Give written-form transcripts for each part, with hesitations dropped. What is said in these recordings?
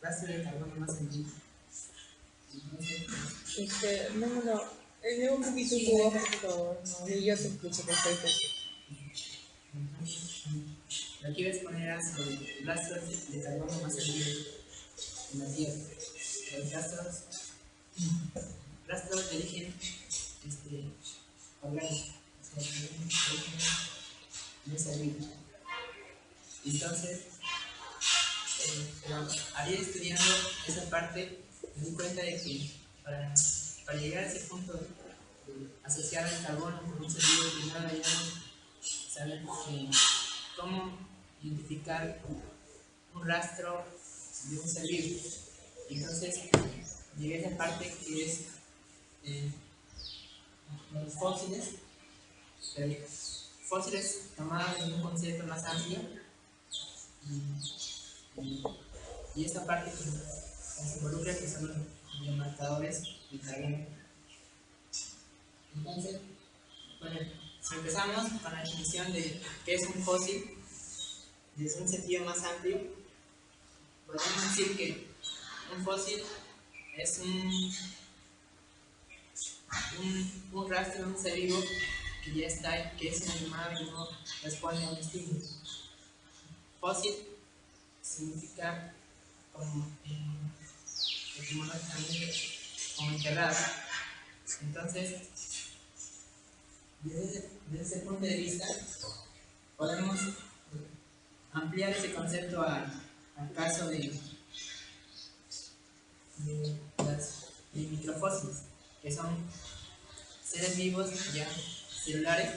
rastro de carbono más antiguo. No, lee un poquito tu voz, por favor, no, y yo te escucho perfecto. Lo que iba a exponer era sobre el rastro de carbono más antiguo en la Tierra. Los rastros de origen orgánico, o sea, de origen no sabido. Entonces, había estudiando esa parte, me di cuenta de que para llegar a ese punto de asociar el carbono con un ser vivo, primero debíamos saber cómo identificar un rastro de un ser vivo. Entonces, llegué a esa parte que es los fósiles, pero fósiles tomados en un concepto más amplio. Y esta parte que nos involucra, que son los biomarcadores de carbono. Entonces, bueno, si empezamos con la definición de qué es un fósil, desde un sentido más amplio, podemos decir que un fósil es un rastro de un ser vivo que ya está, que es inanimado y no responde a un estímulo. Fósil significa como etimológicamente como enterrado. Entonces, desde ese punto de vista, podemos ampliar ese concepto al caso de microfósiles, que son seres vivos ya celulares,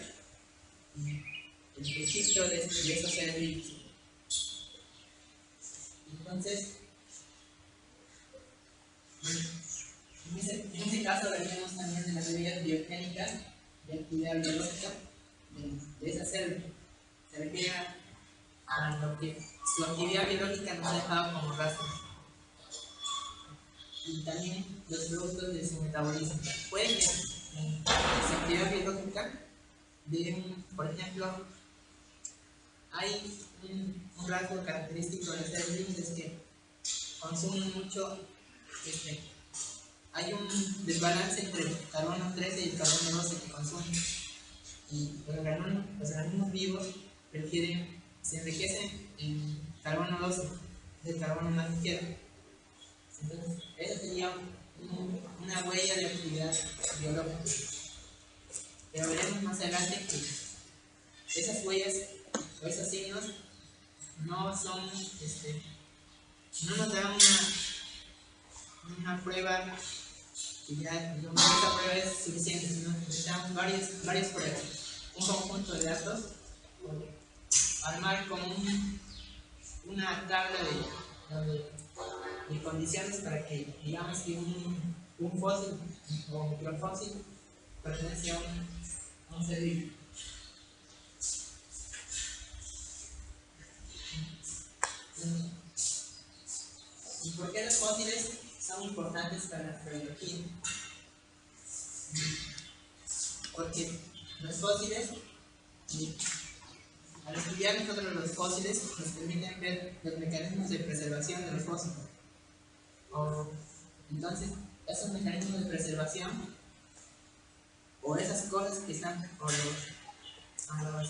y el registro de esos seres vivos. Entonces, en ese caso hablaríamos también de las medidas biogénicas de actividad biológica de esa célula. Se refiere a lo que su actividad biológica nos ha dejado como rastro. Y también los productos de su metabolismo. Puede que su actividad biológica por ejemplo, hay un rasgo característico de los seres vivos, es que consumen mucho, hay un desbalance entre el carbono 13 y el carbono 12 que consumen. Y los organismos vivos se enriquecen en carbono 12, es el carbono más ligero. Entonces, esa sería una huella de actividad biológica. Pero veremos más adelante que esas huellas o esos signos no son, no nos dan una prueba que ya, digamos, esa prueba es suficiente, sino que necesitamos varias pruebas, un conjunto de datos, armar como una tabla de condiciones para que digamos que un fósil o microfósil pertenece a un ser vivo. ¿Y por qué los fósiles son importantes para la biología? Porque los fósiles, al estudiar nosotros los fósiles, nos permiten ver los mecanismos de preservación de los fósiles. Entonces, esos mecanismos de preservación, o esas cosas que están, o los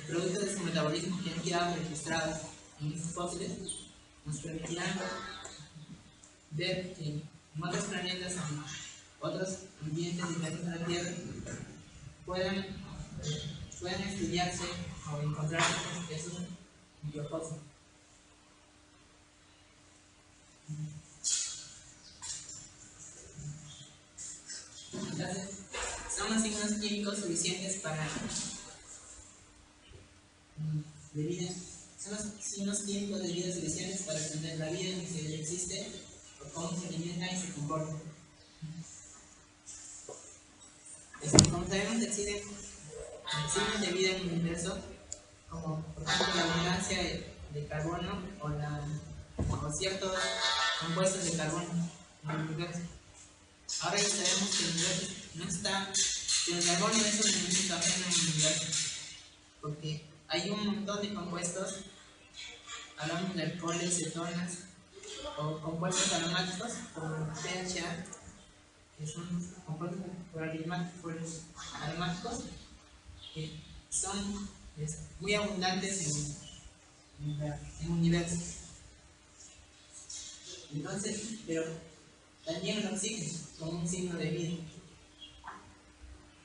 productos de su metabolismo que han quedado registrados en estos fósiles, nos permitirán ver que en otros planetas, en otros ambientes diferentes a la Tierra, puedan estudiarse o encontrarse esos microfósiles. Entonces, son los signos químicos suficientes para son los signos químicos de vida suficientes para entender la vida en que existe o cómo se alimenta y se comporta. Como sabemos, existen signos de vida en el universo, como por ejemplo la abundancia de carbono o ciertos compuestos de carbono en el universo. Ahora ya sabemos que el universo no está, que el carbono es un elemento ajeno en el universo, porque hay un montón de compuestos, hablamos de alcoholes, cetonas, o compuestos aromáticos como PHA, que son compuestos aromáticos que son muy abundantes en el universo. Entonces, pero también el oxígeno como un signo de vida.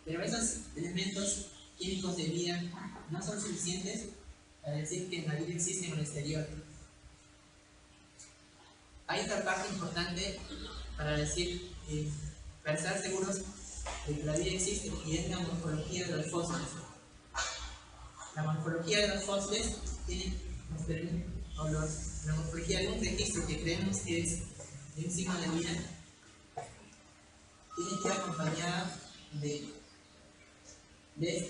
Pero esos elementos químicos de vida no son suficientes para decir que la vida existe en el exterior. Hay otra parte importante para decir, para estar seguros de que la vida existe, y es la morfología de los fósiles. La morfología de los fósiles la morfología de un registro que creemos que es de un signo de vida, tiene que ir acompañada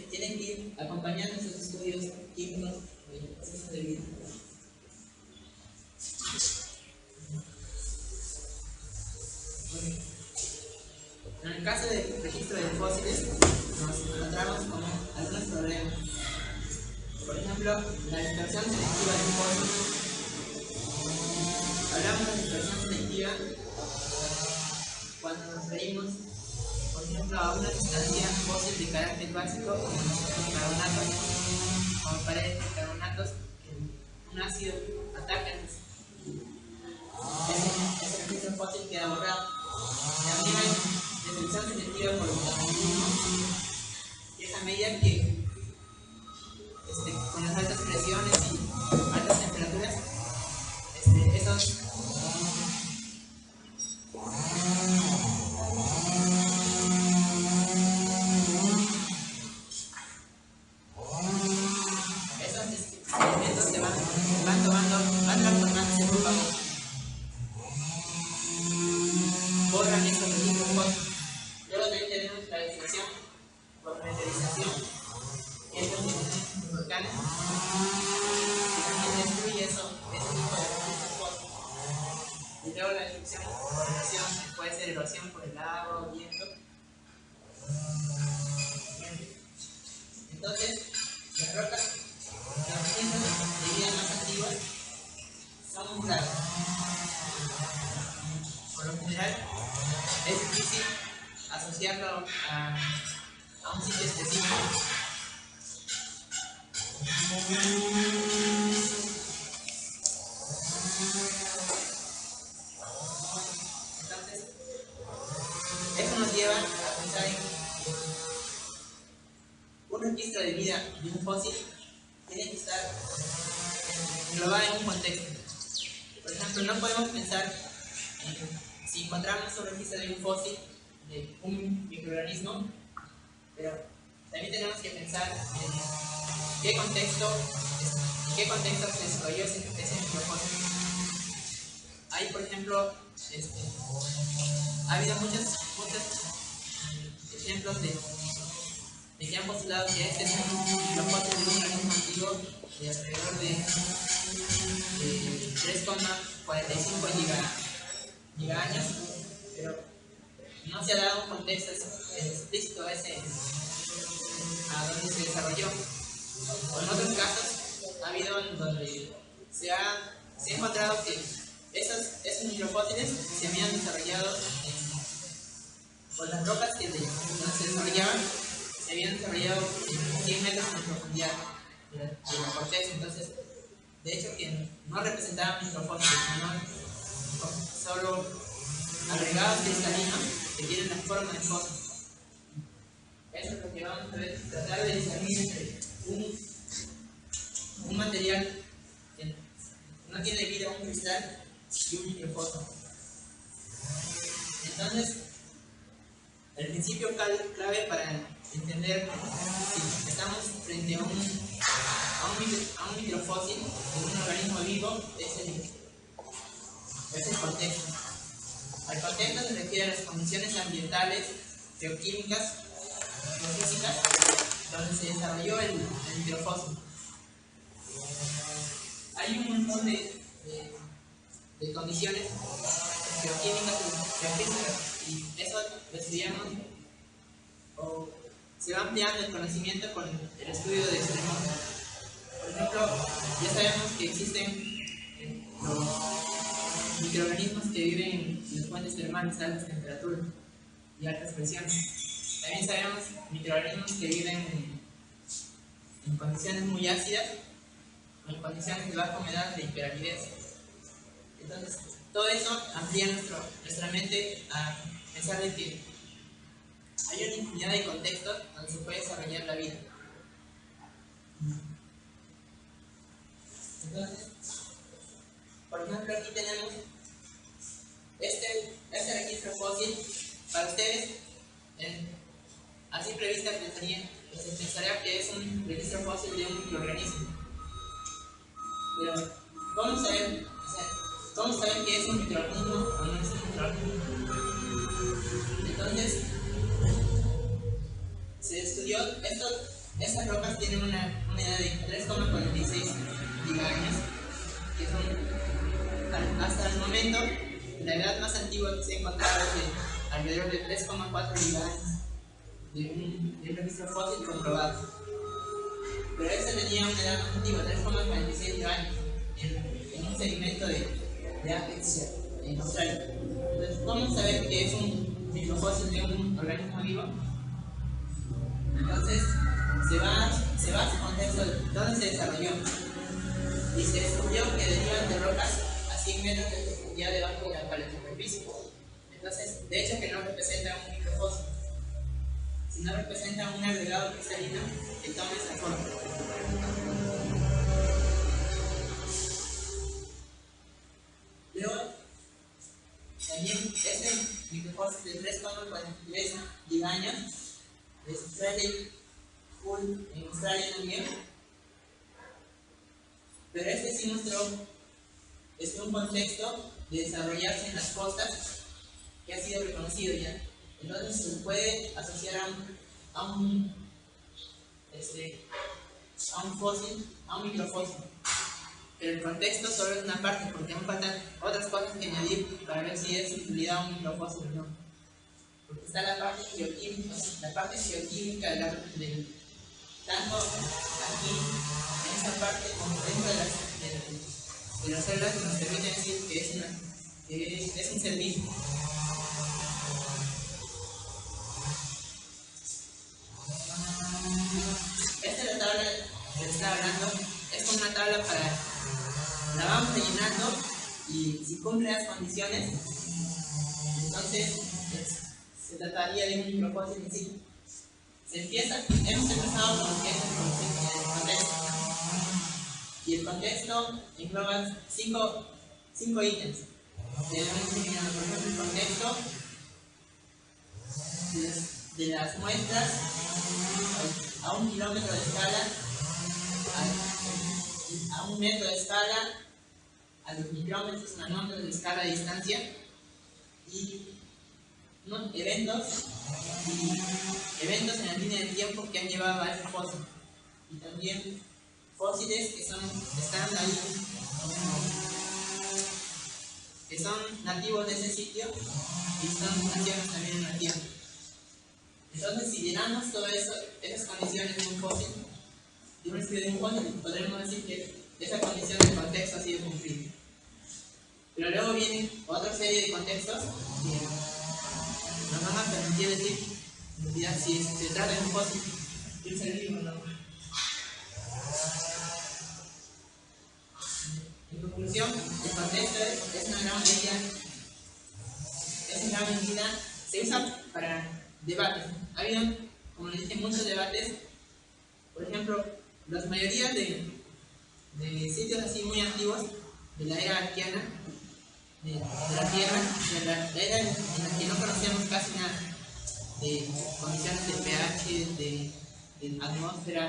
tienen que ir acompañando esos estudios químicos del proceso de vida. Bueno, en el caso del registro de fósiles, nos encontramos con algunos problemas. Por ejemplo, la dispersión selectiva del fósil. Hablamos de dispersión selectiva cuando nos referimos, por ejemplo, a una sustancia fósil de carácter básico, como carbonatos, como paredes de carbonatos, que un ácido ataca ese registro fósil queda borrado. También hay destrucción selectiva por metabolismo, y esa medida que con las altas presiones y altas temperaturas, esos elementos se van transformándose poco a poco. Borran esos registros fósiles. Luego también tenemos la destrucción por meteorización, que es lo que tenemos en los volcanes, que también destruye ese tipo de registros fósiles. Y luego la destrucción por erosión, que puede ser erosión por el agua o viento. Entonces, las rocas, los registros de vida más antiguos son muy raros. Por lo general, es difícil asociarlo a un sitio específico. Entonces, eso nos lleva a pensar en un registro de vida de un fósil tiene que estar englobado en un contexto. Por ejemplo, no podemos pensar si encontramos un registro de un fósil de un microorganismo, pero también tenemos que pensar en qué contexto se desarrolló ese microfósil. Hay, por ejemplo, ha habido muchos ejemplos de que han postulado que este es un microfósil de un organismo antiguo de alrededor de 3,45 gigaños, pero no se ha dado un contexto explícito a donde se desarrolló. O en otros casos ha habido donde se ha encontrado que esos microfósiles se habían desarrollado por las rocas donde se desarrollaban, se habían desarrollado 100 metros de profundidad de la corteza. Entonces, de hecho, que no representaban microfósiles, sino solo agregados cristalinos que tienen la forma de fósil. Eso es lo que vamos a ver, tratar de discernir entre un material que no tiene vida, un cristal, y un microfósil. Entonces, el principio clave para entender si estamos frente a un microfósil de un organismo vivo es el contexto. Al contexto se refiere a las condiciones ambientales, geoquímicas, geofísicas, donde se desarrolló el microfósil. Hay un montón de condiciones geoquímicas y geofísicas, y eso lo estudiamos o se va ampliando el conocimiento con el estudio de terremotos. Por ejemplo, ya sabemos que existen microorganismos que viven en las fuentes termales a altas temperaturas y altas presiones. También sabemos microorganismos que viven en condiciones muy ácidas o en condiciones de baja humedad, de hiperaridez. Entonces, todo eso amplía nuestra mente a pensar de que hay una infinidad de contextos donde se puede desarrollar la vida. Entonces, por ejemplo, aquí tenemos este registro fósil. Para ustedes, a simple vista se pensaría que es un registro fósil de un microorganismo. Pero, ¿cómo saber que es un microorganismo o no es un microorganismo? Entonces, se estudió, estas rocas tienen una edad de 3,46 gigaños, que son, hasta el momento, la edad más antigua que se ha encontrado es de alrededor de 3,4 gigaños de un registro fósil comprobado. Pero este tenía una edad más antigua, 3,46 gigaños, en un sedimento de Apex en Australia. Entonces, ¿cómo saber que es un microfósil de un organismo vivo? Entonces, se va a su contexto de dónde se desarrolló. Y se descubrió que derivan de rocas a 100 metros de profundidad debajo de la superficie. Entonces, de hecho, que no representa un microfósil, sino representa un agregado cristalino que toma esa forma. Luego, también este microfósil de 3,43 gigaños de Australia Full en Australia también, pero este sí mostró un contexto de desarrollarse en las costas que ha sido reconocido ya. Entonces se puede asociar a un fósil, a un microfósil. Pero el contexto solo es una parte, porque aún faltan otras cosas que añadir para ver si es en realidad un microfósil o no. Porque está la parte geoquímica tanto aquí, en esta parte, como dentro de las células, que nos permite decir que es un ser vivo. Esta es la tabla que les estaba hablando. Es una tabla la vamos rellenando y si cumple las condiciones, entonces se trataría de un microfósil en sí. Hemos empezado con lo que es el contexto. Y el contexto engloba cinco ítems. Debemos eliminar, por ejemplo, el contexto de las muestras a 1 kilómetro de escala, a 1 metro de escala, a los micrómetros, nanómetros de escala de distancia, y eventos en la línea de tiempo que han llevado a ese fósil, y también fósiles que están ahí, que son nativos de ese sitio y son nativos también en la Tierra. Entonces, si llenamos todas esas condiciones de un fósil, de un estudio de un fósil, podremos decir que esa condición de contexto ha sido cumplida. Pero luego viene otra serie de contextos que nos van a permitir decir en realidad si se trata de un fósil de un ser vivo o no. En conclusión, el contexto es una gran medida, se usa para debates. Ha habido, como les dije, muchos debates. Por ejemplo, las mayorías de sitios así muy antiguos de la era arqueana, de la Tierra, de la era en la que no conocíamos casi nada de condiciones de pH, de atmósfera.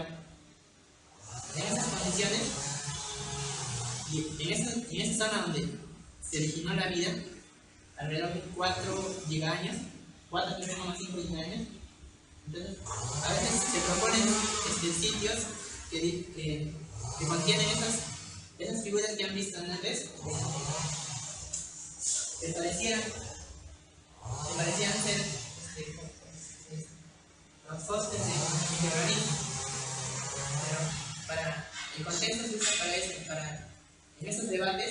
En esas condiciones, y en esa zona donde se originó la vida, alrededor de 4 gigaños, 4,5 gigaños. Entonces, a veces se proponen sitios que contienen esas figuras que han visto antes, que parecían ser los fósiles de microorganismos. Pero para el contexto se usa para eso, en esos debates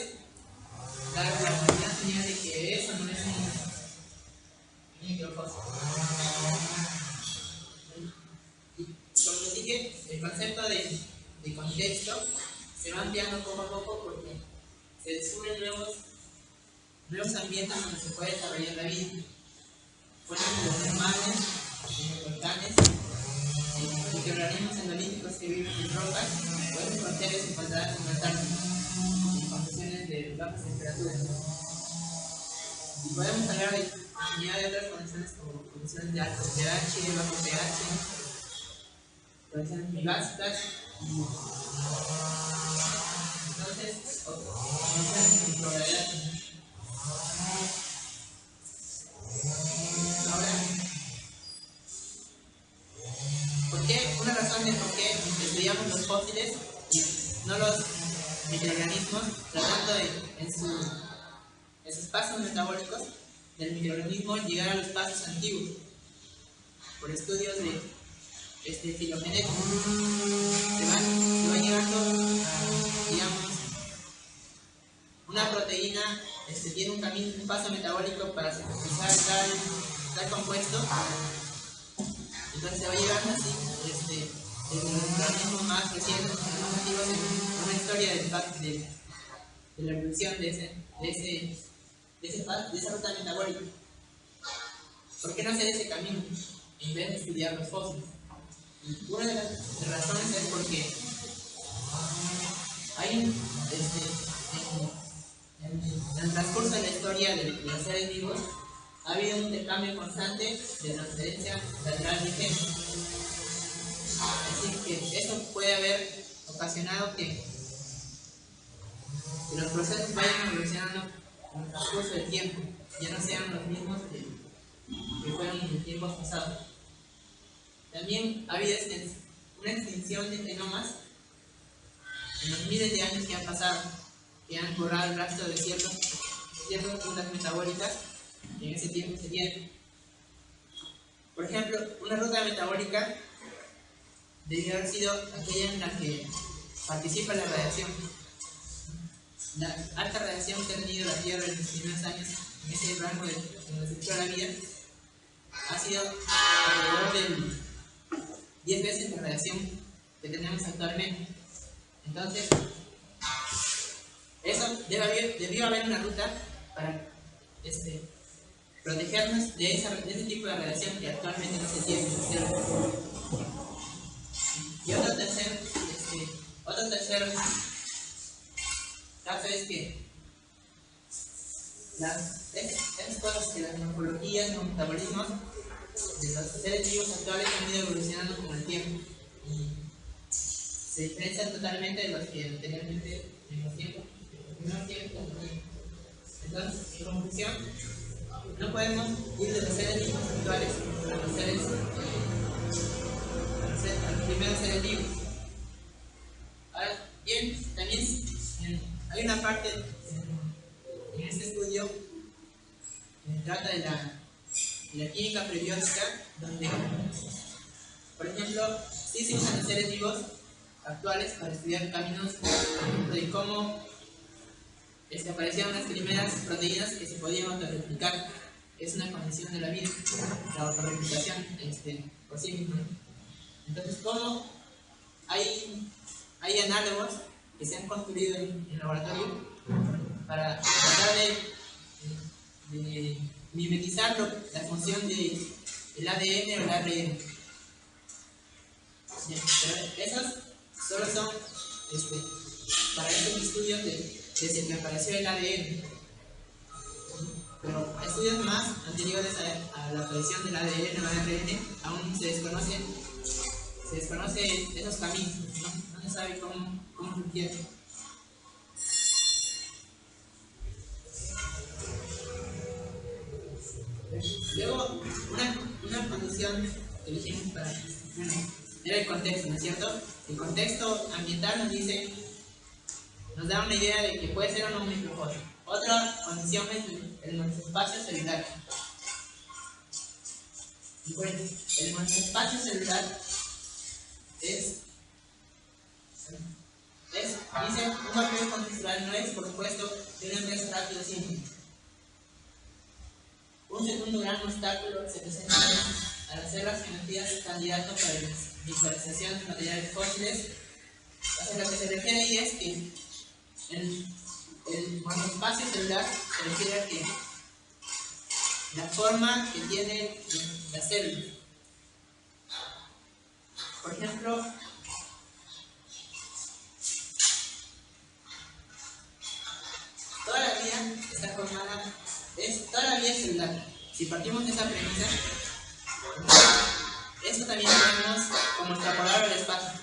la comunidad señala de que eso no es un microcosmos. Y como les dije, el concepto de contexto se va ampliando poco a poco porque se descubren nuevos ambientes donde se puede desarrollar la vida. Por ejemplo, los mares, los volcanes, microorganismos endolíticos que viven en rocas, pueden fronteras encontradas en la Antártida, en condiciones de bajas temperaturas. Y podemos hablar de infinidad de otras condiciones como condiciones de alto pH, bajo pH, condiciones migásicas, entonces, condiciones de microgravedad. Ahora, una razón de por qué estudiamos los fósiles y no los microorganismos, tratando de, en sus pasos metabólicos del microorganismo, llegar a los pasos antiguos, por estudios de filogenética. Se va llegando a, digamos, una proteína tiene un paso metabólico para sintetizar tal compuesto. Entonces se va llegando así, desde los microorganismos más recientes, más antiguos, una historia de la evolución de esa ruta metabólica. ¿Por qué no hacer ese camino en vez de estudiar los fósiles? Y una de las razones es porque hay en el transcurso de la historia de los seres vivos ha habido un intercambio constante de transferencia lateral de genes. Así que eso puede haber ocasionado que los procesos vayan evolucionando en el transcurso del tiempo, ya no sean los mismos que fueron en tiempos pasados. También ha habido una extinción de genomas en los miles de años que han pasado, que han borrado el rastro de ciertas rutas metabólicas que en ese tiempo se dieron. Por ejemplo, una ruta metabólica debió haber sido aquella en la que participa la radiación. La alta radiación que ha tenido la Tierra en los primeros años, en ese rango donde se creó la vida, ha sido alrededor del 10 veces la radiación que tenemos actualmente. Entonces, debió haber una ruta para protegernos de ese tipo de radiación que actualmente no se tiene. Y otro tercer caso es que esas cosas que las morfologías, los metabolismos de los seres vivos actuales han ido evolucionando con el tiempo y se diferencian totalmente de los que anteriormente en los primeros tiempos. Entonces, en conclusión, no podemos ir de los seres vivos actuales a los primeros seres vivos. Ahora bien, también hay una parte en este estudio que trata de la química prebiótica, donde, por ejemplo, sí se usan los seres vivos actuales para estudiar caminos, por ejemplo, de cómo aparecieron las primeras proteínas que se podían autorreplicar. Es una condición de la vida, la autorreplicación por sí misma. Entonces, ¿cómo hay análogos que se han construido en el laboratorio para tratar de mimetizar la función del ADN o el ARN? Pero esos solo son para estos estudios desde que apareció el ADN. Pero estudios más anteriores a la aparición del ADN o ARN aún se desconoce esos caminos, no se sabe cómo funcionan. Luego, una condición que elegimos era el contexto, ¿no es cierto? El contexto ambiental nos da una idea de que puede ser o no un microcosmos. Otra condición es el espacio celular. Y pues, el espacio celular es Dice, un papel contextual no es, por supuesto, de una empresa rápido simple. Un segundo gran obstáculo se presenta al hacer las geometrías candidato para la visualización de materiales fósiles. A lo que se refiere ahí es que el espacio celular se refiere a que la forma que tiene la célula. Por ejemplo, toda la vida está formada, toda la vida es celular. Si partimos de esa premisa, esto también tenemos como extrapolarlo al espacio.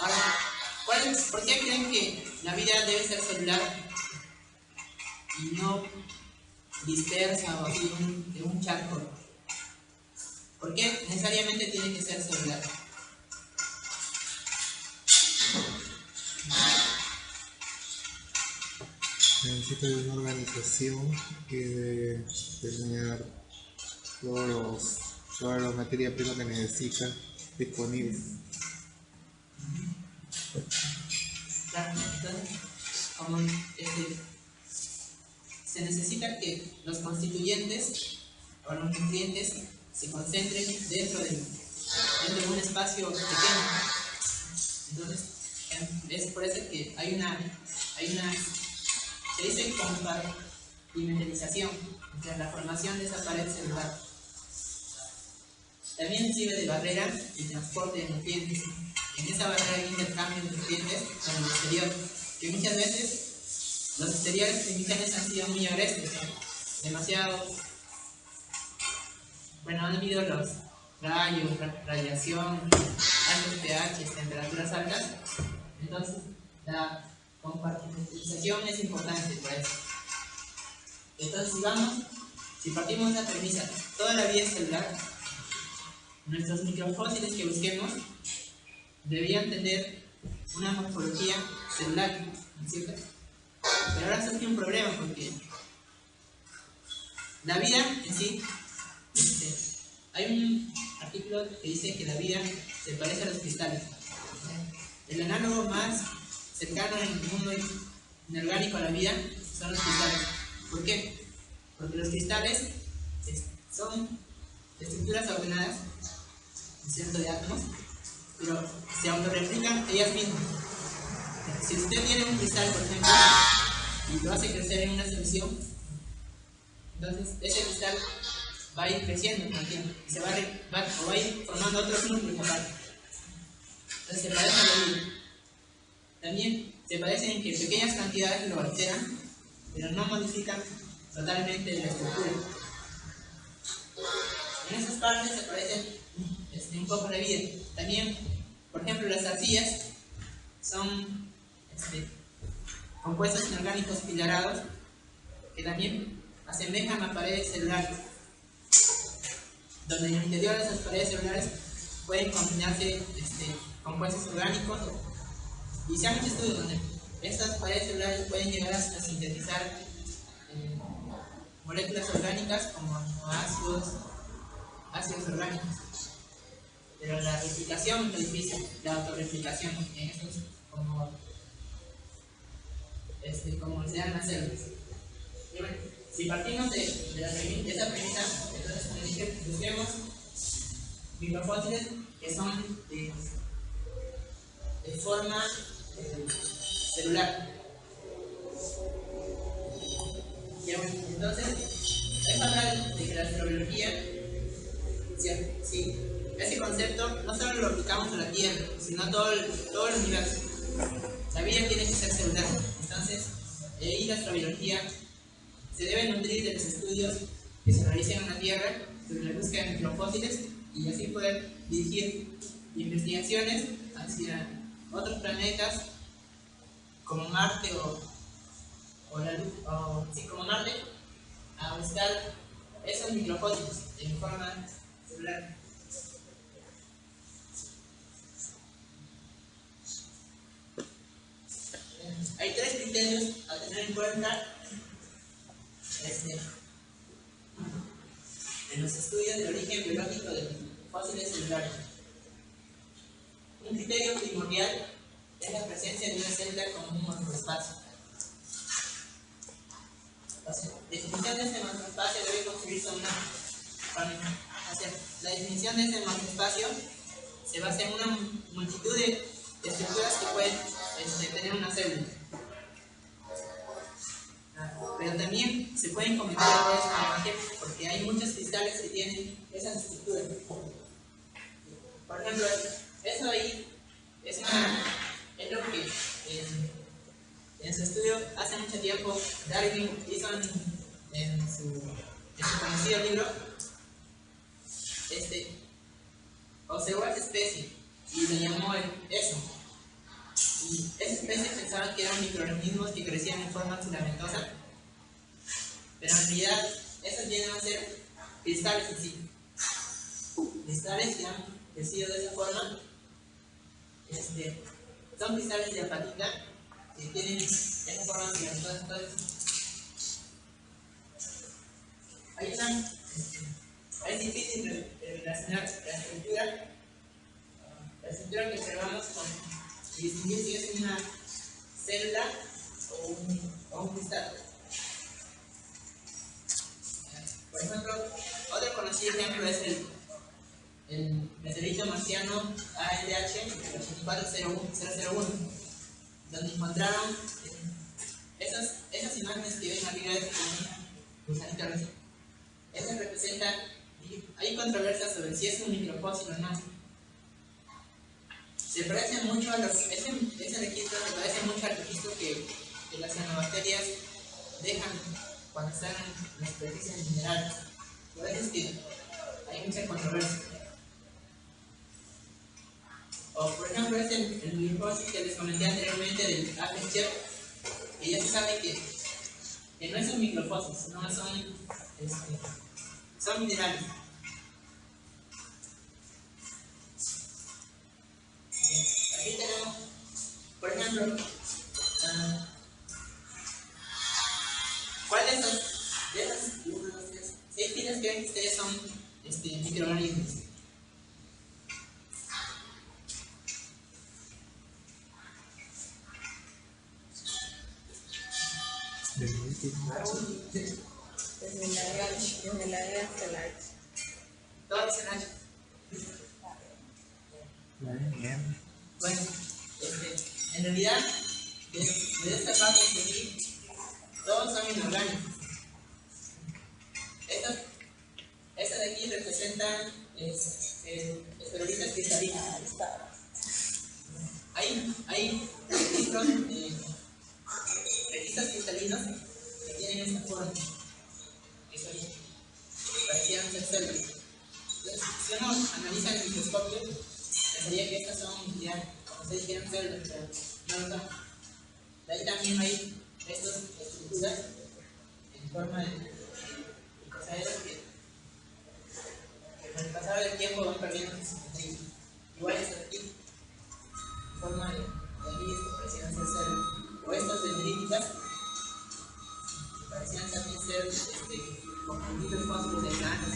Ahora, ¿por qué creen que la vida debe ser celular y no dispersa o así de un charco? ¿Por qué necesariamente tiene que ser celular? Necesita de una organización y de tener toda la materia prima que necesita disponible. Claro, entonces, como se necesita que los constituyentes o los nutrientes se concentren dentro de un espacio pequeño. Entonces, es por eso que hay una se dice compartimentalización, o sea, la formación de esa pared celular. También sirve de barrera y transporte de nutrientes. En esa barrera hay intercambio de nutrientes con el exterior, que muchas veces los exteriores primigenios han sido muy agresivos, demasiado. Bueno, han habido los rayos, radiación, altos pH, temperaturas altas. Entonces, la compartimentalización es importante para eso. Entonces, si partimos de la premisa, toda la vida es celular, nuestros microfósiles que busquemos deberían tener una morfología celular, ¿no es cierto? Pero ahora surge un problema porque la vida en sí, hay un artículo que dice que la vida se parece a los cristales. El análogo más cercano en el mundo inorgánico a la vida son los cristales. ¿Por qué? Porque los cristales son estructuras ordenadas, ¿cierto?, de átomos, pero se autorreplican ellas mismas. Si usted tiene un cristal, por ejemplo, y lo hace crecer en una solución, entonces ese cristal va a ir creciendo con el tiempo y se va a ir formando otros núcleos aparte. Entonces se parece a la vida. También se parece en que pequeñas cantidades lo alteran, pero no modifican totalmente la estructura. En esas partes se parece un poco a la vida. También, por ejemplo, las arcillas son compuestos inorgánicos pilarados que también asemejan a paredes celulares, donde en el interior de esas paredes celulares pueden combinarse compuestos orgánicos, y se han hecho estudios donde estas paredes celulares pueden llegar a sintetizar moléculas orgánicas como ácidos orgánicos. Pero la replicación es muy difícil, la autorreplicación en estos como se dan las células. Y bueno, si partimos de esa premisa, entonces como dije, busquemos microfósiles que son de forma celular. Y bueno, entonces, hay que hablar de que la astrobiología, sí, ese concepto no solo lo aplicamos a la Tierra, sino a todo el universo. La vida tiene que ser celular. Entonces, ahí la astrobiología se debe nutrir de los estudios que se realicen en la Tierra sobre la búsqueda de microfósiles y así poder dirigir investigaciones hacia otros planetas como Marte o la Luna, como Marte, a buscar esos microfósiles en forma celular. Hay tres criterios a tener en cuenta en los estudios del origen biológico de los fósiles celulares. Un criterio primordial es la presencia de una celda como un macroespacio. O sea, la definición de este macroespacio debe construirse la definición de este macroespacio se basa en una multitud de estructuras que pueden tener una célula. Pero también se pueden cometer errores con la magia porque hay muchos cristales que tienen esas estructuras. Por ejemplo, eso ahí es lo que en su estudio hace mucho tiempo Darwin hizo en su conocido libro. Observó a esa especie y le llamó eso. Y esa especie pensaban que eran microorganismos que crecían en forma filamentosa, pero en realidad esos vienen a ser cristales en sí. Cristales que han crecido de esa forma, son cristales de apatita que tienen esa forma filamentosa. Entonces, es difícil relacionar la estructura que observamos y distinguir si es una célula o un cristal. Por ejemplo, otro conocido ejemplo es el meteorito marciano ALH 84001, donde encontraron esas imágenes que ven arriba de este gusanito rosa. Esas representan, hay controversia sobre si es un microfósil o no. Se parece mucho a ese registro se parece mucho al registro que las cianobacterias dejan cuando están en la superficie mineral. Por eso es que hay mucha controversia. O por ejemplo es el microfósil que les comenté anteriormente del Apple, que ya se sabe que no es un microfósil, sino son minerales. Aquí tenemos, por ejemplo, ¿cuál de esas 6 filas que ven ustedes son microorganismos? Desde la era estelar. Todos dicen H. Bueno, en realidad, de esta parte de aquí, todos son inorgánicos. Estas de aquí representan esferoides cristalinas. Hay registros cristalinos que tienen esta forma, que parecían ser células. Entonces, si uno analiza el microscopio, pensaría que estas son ya, como se dijeron, células, pero no lo son. De ahí también hay estas estructuras en forma de icosaedros que con el pasar del tiempo van perdiendo su simetría. Igual estas aquí, en forma de anillos que parecían ser células, o estas dendríticas que parecían también ser conjuntitos fósiles de planos,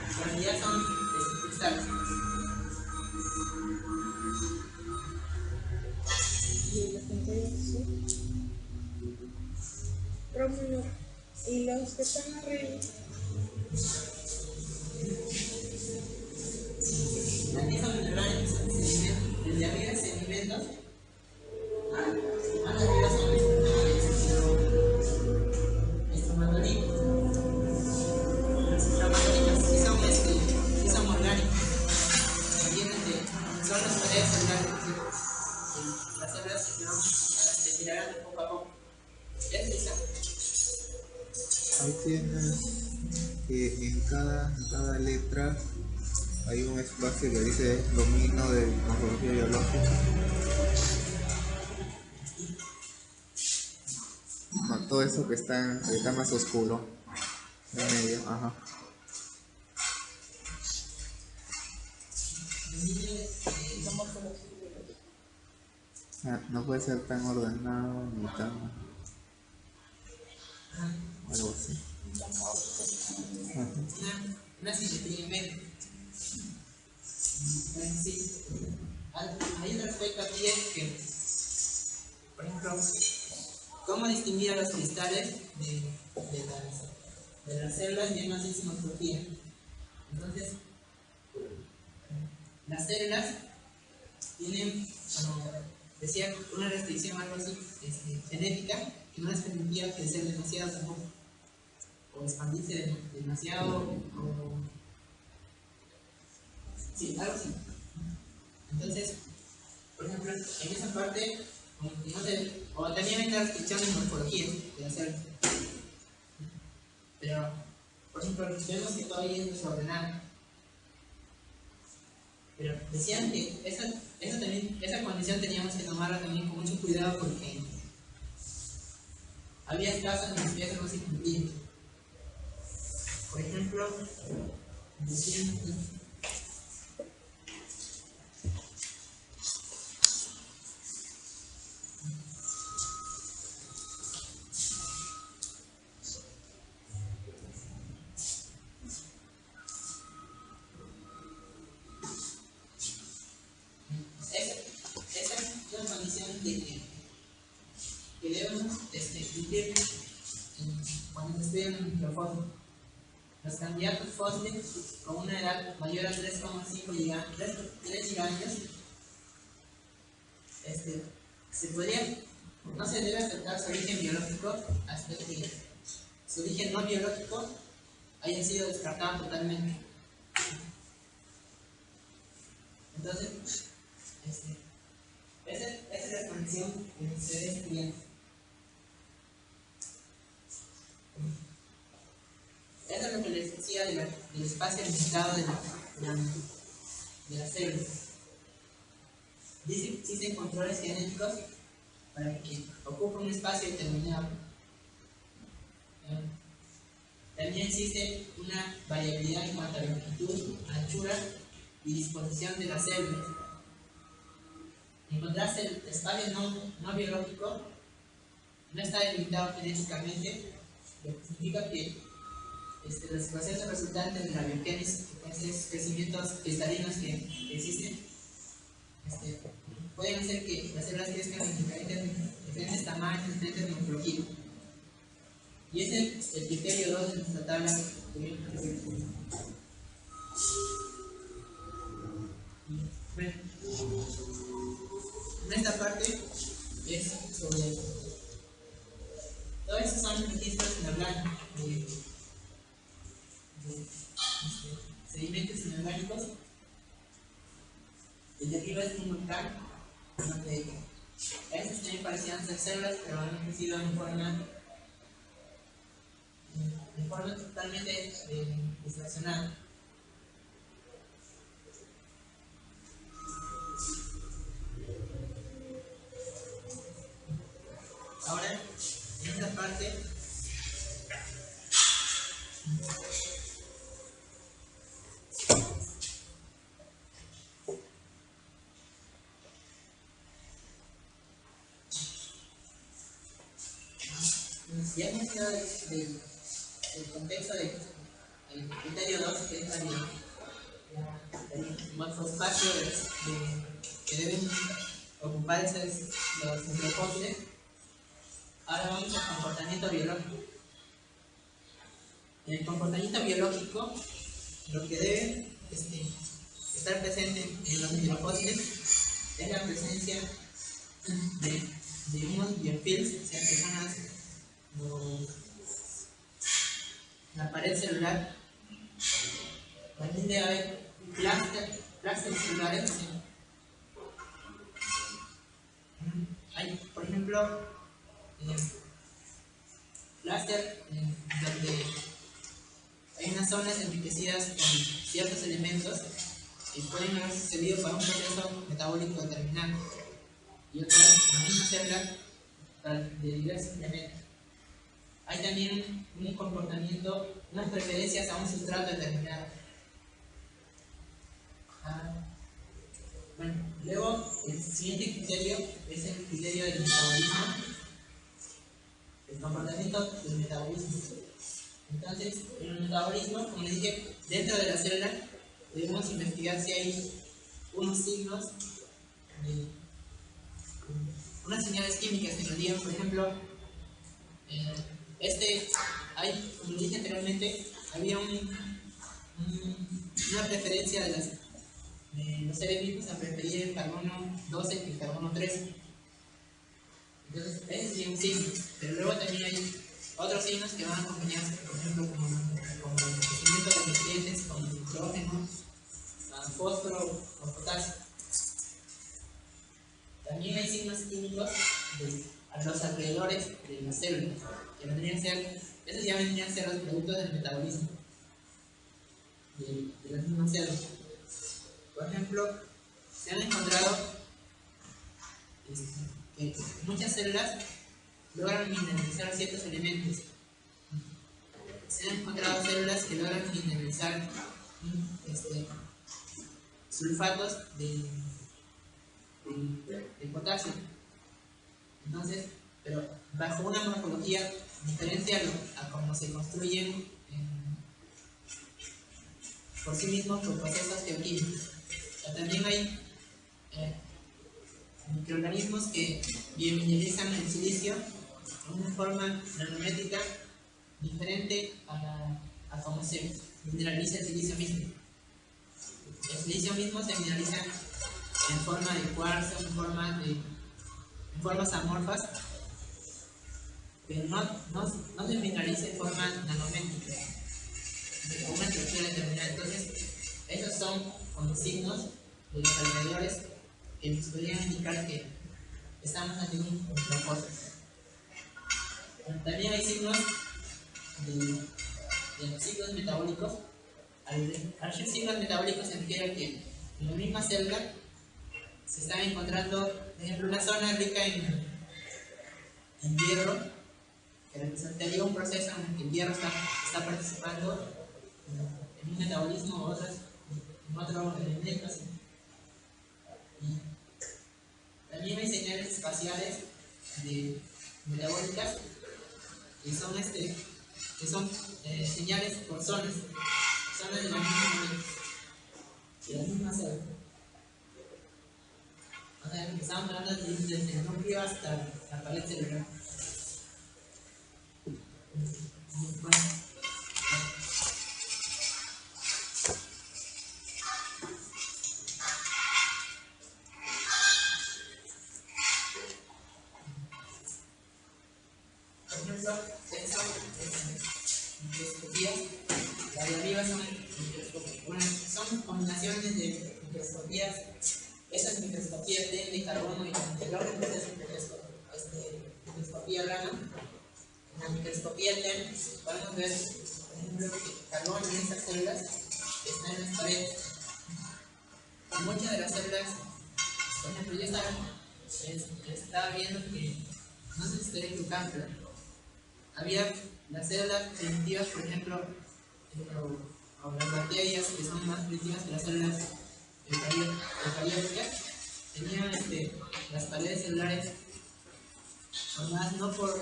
en realidad son cristales. Y la pantalla azul. Rómulo, ¿y los que están arriba? Aquí son minerales, el de arriba es sedimentos, más arriba son estromatolitos. Los estromatolitos sí son orgánicos, son las paredes celulares, las células se tirarán de poco a poco. Ahí tienes que en cada letra hay un espacio que dice dominio de morfología biológica. No, todo eso que está más oscuro en medio, ajá. No puede ser tan ordenado ni tan algo así. Una simetría en medio. Sí. hay otro aspecto aquí es que, por ejemplo, cómo distinguir a los cristales de las células bien más sismología. Entonces, las células tienen, como decía, una restricción algo así genética que no les permitía crecer demasiado tampoco, o expandirse demasiado, o sí, algo así. Entonces, por ejemplo, en esa parte, no sé, o también hay una restricción en morfología de la célula. Pero, por ejemplo, vemos que todavía es desordenado. Pero decían que esa condición teníamos que tomarla también con mucho cuidado porque había casos en los que eso no se cumplía. Por ejemplo, decían que que debemos cumplir cuando se estudian en microfósiles. Los candidatos fósiles con una edad mayor a 3,5 gigaños no se debe aceptar su origen biológico hasta que su origen no biológico haya sido descartado totalmente. Entonces, esa es la condición que se debe estudiar. Eso es lo que les decía del espacio limitado de la célula. Existen controles genéticos para que ocupe un espacio determinado. También existe una variabilidad en cuanto a longitud, anchura y disposición de las células. Encontrarse el espacio no biológico no está delimitado genéticamente, lo que significa que los procesos resultantes de la biogénesis, esos crecimientos cristalinos que existen, pueden hacer que las células crezcan en diferentes tamaños, diferentes morfologías. Y ese es el criterio 2 de nuestra tabla que vimos anteriormente. Bueno, en esta parte es sobre todos esos son registros en la blanca de sedimentos inorgánicos. El de arriba es un volcán donde estos también parecían ser células, pero han crecido en forma totalmente distorsionada. Ahora, en esta parte, ya hemos hablado del contexto del criterio 2, que es el morfoespacio que deben ocuparse los microfósiles. Ahora vamos al comportamiento biológico. En el comportamiento biológico, lo que debe estar presente en los microfósiles es la presencia de unos biofilms, o sea, que son la pared celular. También debe haber clústeres celulares. Hay, por ejemplo, clúster donde hay unas zonas enriquecidas con ciertos elementos que pueden haber servido para un proceso metabólico determinado, y otras en la misma célula de diversos elementos. Hay también un comportamiento, unas preferencias a un sustrato determinado. Bueno, luego el siguiente criterio es el criterio del metabolismo, el comportamiento del metabolismo. Entonces, en el metabolismo, como les dije, dentro de la célula debemos investigar si hay unos signos de unas señales químicas que nos digan, por ejemplo, como dije anteriormente, había una preferencia de los seres vivos a preferir el carbono 12 que el carbono 13. Entonces, ese sería un signo, pero luego también hay otros signos que van acompañados, por ejemplo, como el crecimiento de nutrientes, como nitrógeno, fósforo o potasio. También hay signos químicos a los alrededores de las células, que esos ya vendrían a ser los productos del metabolismo de las mismas células. Por ejemplo, se han encontrado que muchas células logran mineralizar ciertos elementos. Se han encontrado células que logran mineralizar sulfatos de potasio. Entonces, pero bajo una morfología diferente a cómo se construyen por sí mismos por procesos geoquímicos. También hay microorganismos que biomineralizan el silicio de una forma nanométrica diferente a cómo se mineraliza el silicio mismo. El silicio mismo se mineraliza en forma de cuarzo, en formas amorfas, pero no se mineraliza en forma nanométrica, con una estructura determinada. Entonces, esos son como signos de los alrededores que nos podrían indicar que estamos ante un microcosmos. También hay signos de los ciclos metabólicos. Al ser signos metabólicos se refiere a que en la misma célula se está encontrando, por ejemplo, una zona rica en hierro, que representaría un proceso en el que el hierro está participando en un metabolismo o en otros elementos. Y también hay señales espaciales metabólicas que son señales por zonas de la misma célula. O sea, estamos hablando desde el núcleo hasta la pared celular. Bueno, por ejemplo, estas son microscopías. La de arriba son combinaciones de microscopías. Esas microscopías de carbono y nitrógeno, esta es microscopía grano. En la microscopía TEM podemos ver, por ejemplo, que el carbono en estas células está en las paredes. Y muchas de las células, por ejemplo, yo estaba viendo que, no sé si estoy equivocado, pero había las células primitivas, por ejemplo, o las bacterias que son más primitivas que las células eucarióticas, tenían las paredes celulares formadas no por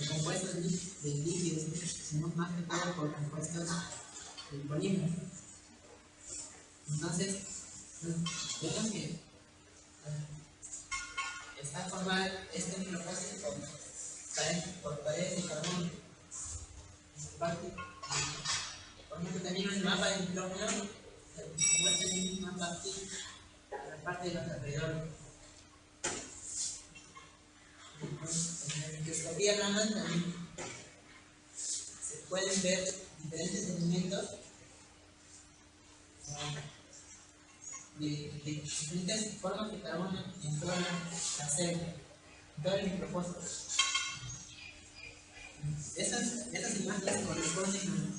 compuestos de lípidos, sino más que todo por compuestos de polímeros. Entonces, vemos que está formada este microplástico por paredes de carbono. Por ejemplo, también el mapa de nitrógeno se muestra en el mapa aquí, en la parte de los alrededores. En la microscopía Raman también se pueden ver diferentes elementos de diferentes formas de carbono en toda la célula, en todo el microfósforo. Esas imágenes corresponden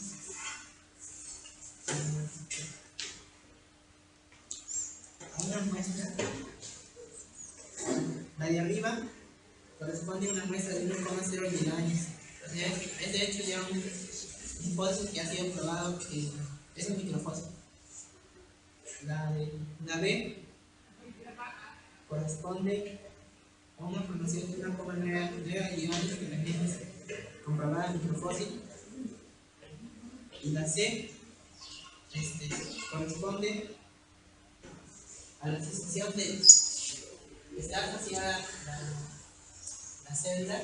a una muestra. La de arriba corresponde a una muestra de 1,010 años. O sea, es de hecho ya un fósil que ha sido probado que es un microfósil. La B corresponde a una formación de 1,9 años que también es comprobada en microfósil. Y la C corresponde a la asociación de está asociada la célula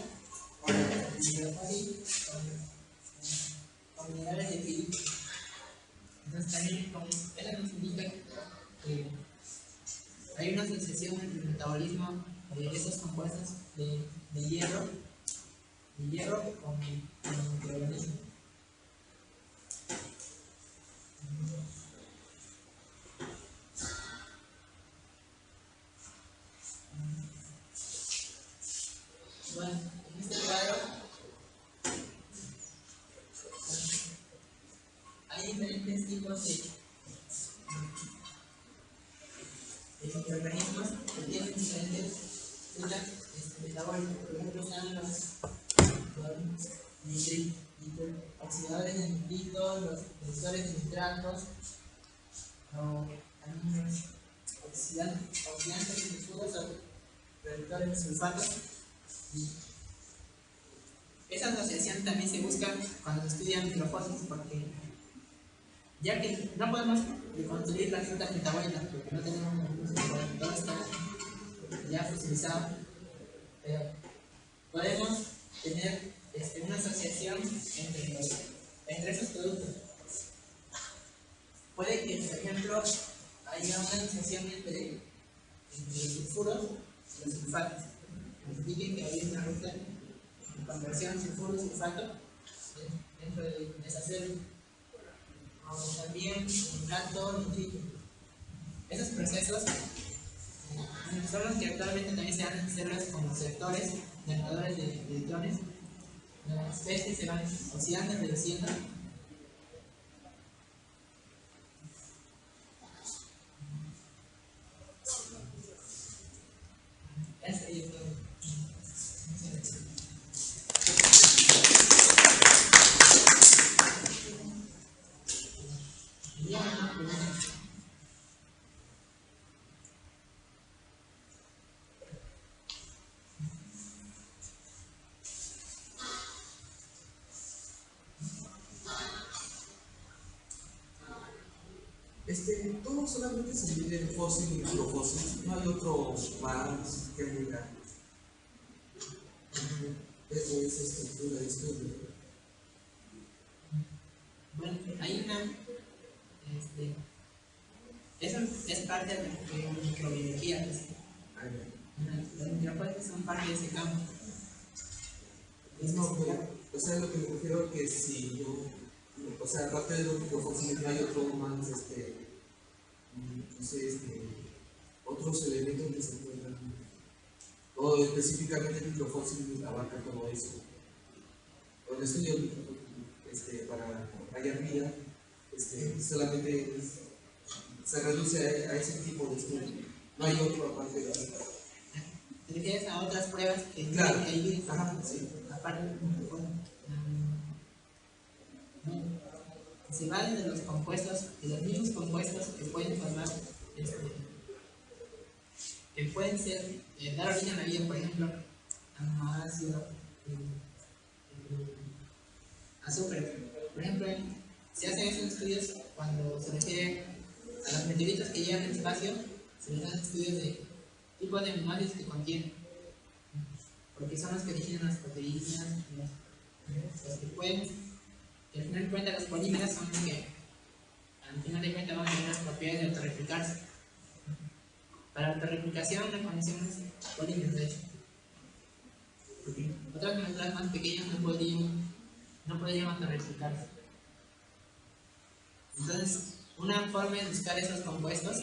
con minerales de equilibrio. Entonces también eso nos indica que hay una asociación entre el metabolismo de esos compuestos de hierro con el microorganismo. Bueno, en este cuadro hay diferentes tipos de microorganismos que tienen diferentes rutas metabólicas. Por ejemplo, sean los oxidadores de nitritos, los reductores de nitratos, o también los oxidantes de sulfuros o reductores de sulfatos. Y esa asociación también se busca cuando se estudian microfósiles, porque ya que no podemos reconstruir las rutas metabólicas porque no tenemos recursos, todo está ya fosilizado, pero podemos tener una asociación entre esos productos. Puede que, por ejemplo, haya una asociación entre los sulfuros y los sulfatos. Indiquen que hay una ruta de conversión sulfuro-sulfato dentro de esa célula. O también nitrato nitrito. Esos procesos son los que actualmente también se dan en células como receptores, generadores de electrones. Las especies se van oxidando y reduciendo. Este es todo. Todo solamente se divide en fósil y microfósil, no hay otro más que agregar. Eso es estructura de estudio. Bueno, hay eso es parte de la microbiología. Los microfósiles son parte de ese campo. No, o sea, lo que me refiero es que si yo, o sea, aparte de los microfósiles, no hay otro más, no sé, otros elementos que se encuentran, o específicamente el microfósil abarca todo eso. El estudio para hallar vida, solamente se reduce a ese tipo de estudio. No hay otro aparte de eso. ¿Te refieres a otras pruebas que Claro. hay vida? Ajá, sí. Aparte del micrófono. Se valen de los compuestos, de los mismos compuestos que pueden formar, que pueden ser, dar origen a la vida, por ejemplo, aminoácidos, azúcar. Por ejemplo, se hacen esos estudios cuando se refiere a los meteoritos que llegan al espacio, se les hacen estudios de tipos de aminoácidos que contienen, porque son los que originan las proteínas, los que pueden. Y al final de cuentas, los polímeros son los que, al final de cuentas, van a tener las propiedades de autorreplicarse. Para la autorreplicación, la condición es polímeros, de hecho. Porque otras moléculas más pequeñas no podrían autorreplicarse. Entonces, una forma de buscar esos compuestos,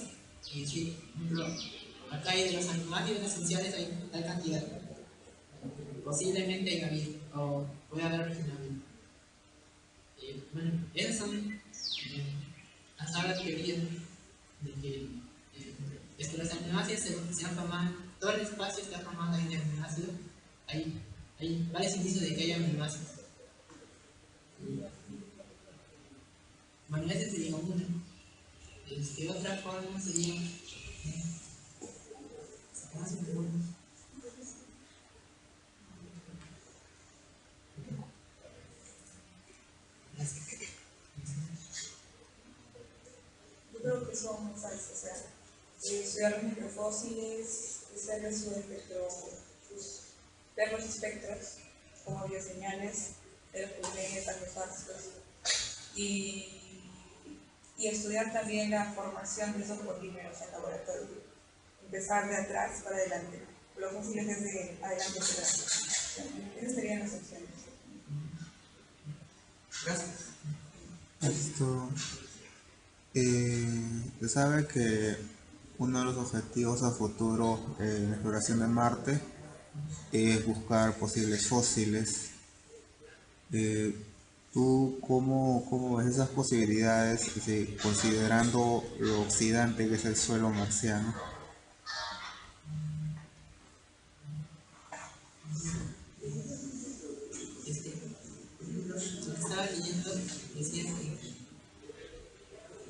y decir, por ejemplo, acá hay de los aminoácidos esenciales, hay tal cantidad. Posiblemente haya vida, o puede haber origen a vida. Bueno, esas son hasta ahora teorías de que los aminoácidos se han formado, todo el espacio está formado ahí de aminoácidos. Hay varios indicios de que hay aminoácidos. Bueno, ese sería uno. Otra forma sería. Yo creo que son mosaics, o sea, estudiar los microfósiles, hacer ver los espectros como bioseñales de los planetas, los astros, y estudiar también la formación de esos polímeros en laboratorio. Empezar de atrás para adelante, los fósiles desde adelante hacia atrás. Esas serían las opciones. Gracias. Esto, se sabe que uno de los objetivos a futuro en la exploración de Marte es buscar posibles fósiles. ¿Tú cómo ves esas posibilidades, considerando lo oxidante que es el suelo marciano? Lo que estaba leyendo decía que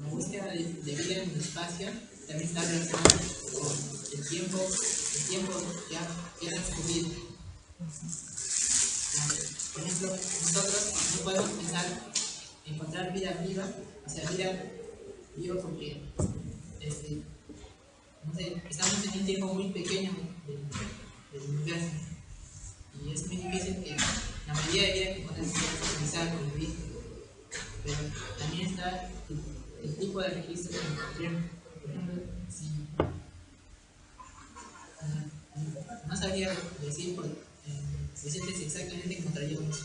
la búsqueda de vida en el espacio también está relacionada con el tiempo que ha transcurrido. Por ejemplo, nosotros no podemos pensar en encontrar vida viva, o sea, vida viva porque no sé, estamos en un tiempo muy pequeño del universo y es muy difícil que la mayoría de vida que podemos utilizar con vivir, pero también está el tipo de registro que encontremos. Por ejemplo, si no sabría decirles exactamente encontraríamos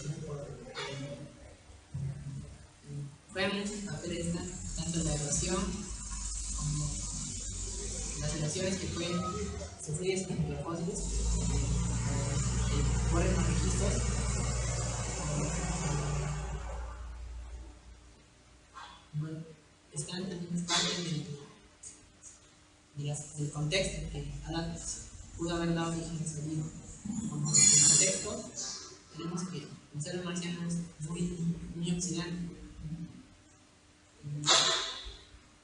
fueron muchos papeles, tanto la erosión como las relaciones que pueden sufrir estos microfósiles por los registros. Bueno, están también parte del contexto que pudo haber dado origen a su vida. Como el contexto, tenemos que el suelo marciano es muy oxidante.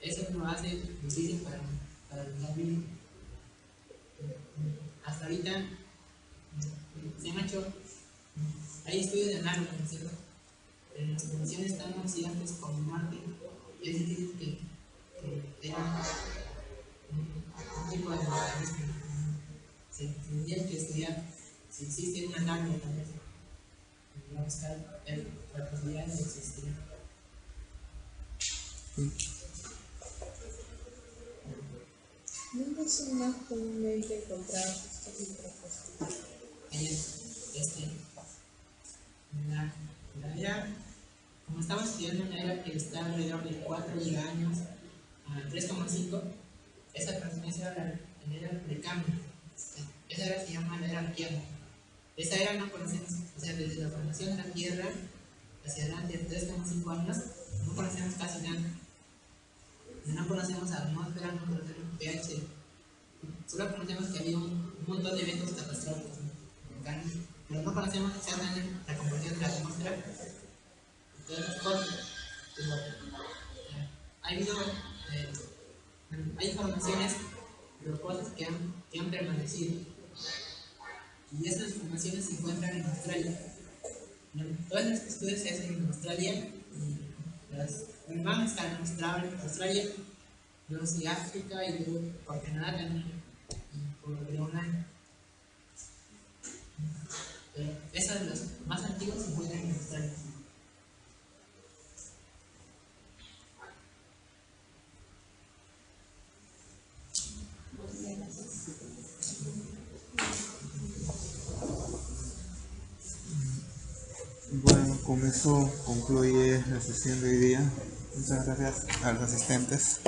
Eso lo hace difícil para la vida. Hasta ahorita se han hecho, hay estudios de análogo, ¿cierto? Pero en las condiciones tan oxidantes como Marte, es difícil que tenga un tipo de mecanismo. Se tendría que estudiar si existe un análogo también. Voy a buscar la posibilidad de existir. ¿Dónde son más comúnmente encontrados estos microfósiles? En la era, como estamos estudiando una era que está alrededor de 4 años a 3,5, esa pertenece a la era precambio. Esa era se llama la era arqueana. Esa era no conocemos, o sea, desde la formación de la Tierra hacia adelante, 3,5 años, no conocemos casi nada. No conocemos atmósfera, no conocemos pH. Solo conocemos que había un montón de eventos catastróficos, ¿no? Pero no conocemos exactamente la composición de la atmósfera. Entonces, hay formaciones rocosas que han permanecido. Y esas formaciones se encuentran en Australia. Todos los estudios se hacen en Australia. Y van a estar en Australia, luego sigue África y luego por Canadá también. Y por Groenlandia. Pero esos los más antiguos se encuentran en Australia. Bueno, con eso concluye la sesión de hoy día. Muchas gracias a los asistentes.